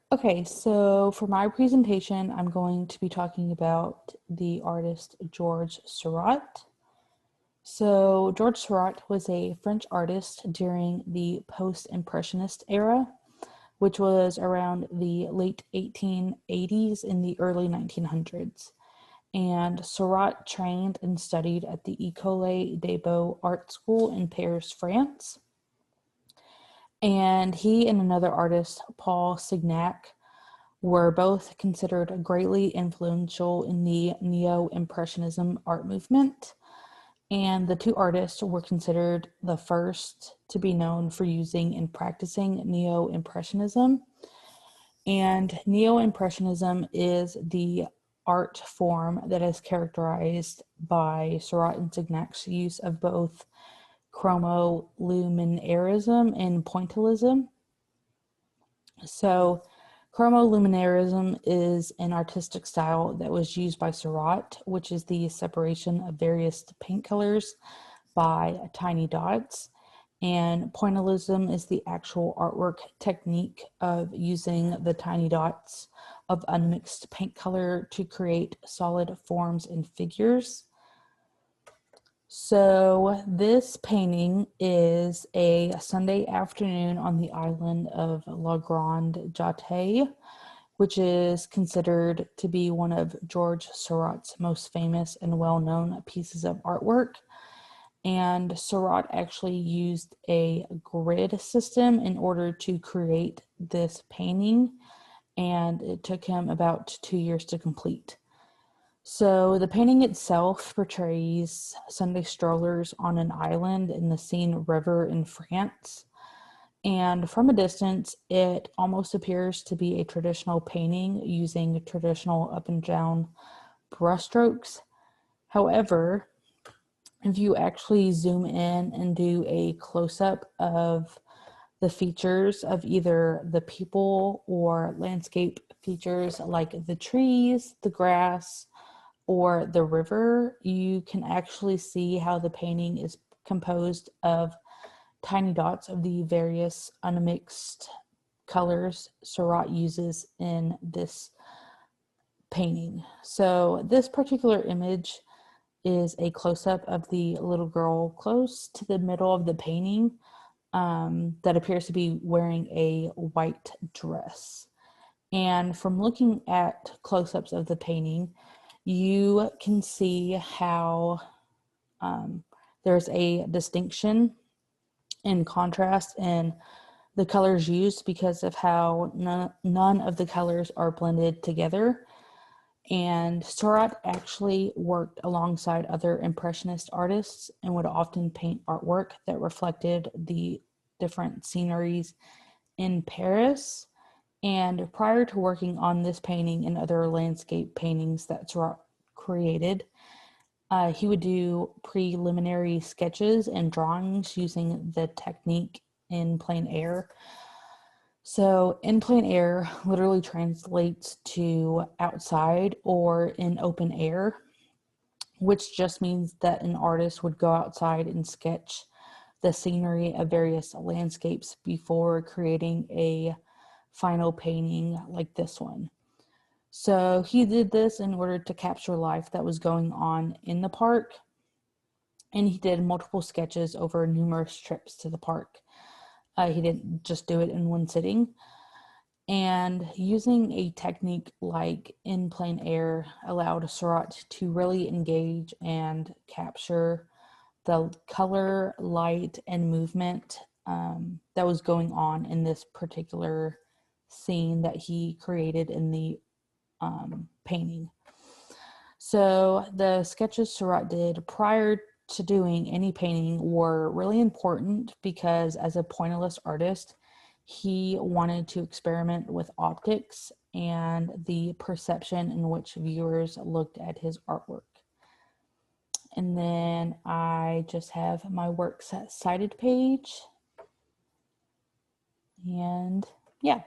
Okay, so for my presentation, I'm going to be talking about the artist George Seurat. So George Seurat was a French artist during the post-impressionist era, which was around the late 1880s and the early 1900s. And Seurat trained and studied at the École des Beaux Art School in Paris, France. And he and another artist, Paul Signac, were both considered greatly influential in the Neo-Impressionism art movement. And the two artists were considered the first to be known for using and practicing Neo-Impressionism. And Neo-Impressionism is the art form that is characterized by Seurat and Signac's use of both chromoluminarism and pointillism. So chromoluminarism is an artistic style that was used by Seurat, which is the separation of various paint colors by tiny dots. And pointillism is the actual artwork technique of using the tiny dots of unmixed paint color to create solid forms and figures. So this painting is a Sunday afternoon on the island of La Grande Jatte, which is considered to be one of George Seurat's most famous and well-known pieces of artwork. And Seurat actually used a grid system in order to create this painting, and it took him about 2 years to complete. So the painting itself portrays Sunday strollers on an island in the Seine River in France. And from a distance, it almost appears to be a traditional painting using traditional up and down brushstrokes. However, if you actually zoom in and do a close-up of the features of either the people or landscape features like the trees, the grass, or the river, you can actually see how the painting is composed of tiny dots of the various unmixed colors Seurat uses in this painting. So this particular image is a close-up of the little girl close to the middle of the painting that appears to be wearing a white dress. And from looking at close-ups of the painting, you can see how there's a distinction in contrast in the colors used because of how none of the colors are blended together. And Seurat actually worked alongside other Impressionist artists and would often paint artwork that reflected the different sceneries in Paris. And prior to working on this painting and other landscape paintings that Seurat created, he would do preliminary sketches and drawings using the technique in plein air. So in plein air literally translates to outside or in open air, which just means that an artist would go outside and sketch the scenery of various landscapes before creating a final painting like this one. So he did this in order to capture life that was going on in the park, and he did multiple sketches over numerous trips to the park. He didn't just do it in one sitting. And using a technique like in plein air allowed Seurat to really engage and capture the color, light, and movement that was going on in this particular scene that he created in the painting. So the sketches Seurat did prior to doing any painting were really important because as a pointillist artist, he wanted to experiment with optics and the perception in which viewers looked at his artwork. And then I just have my works cited page. And yeah.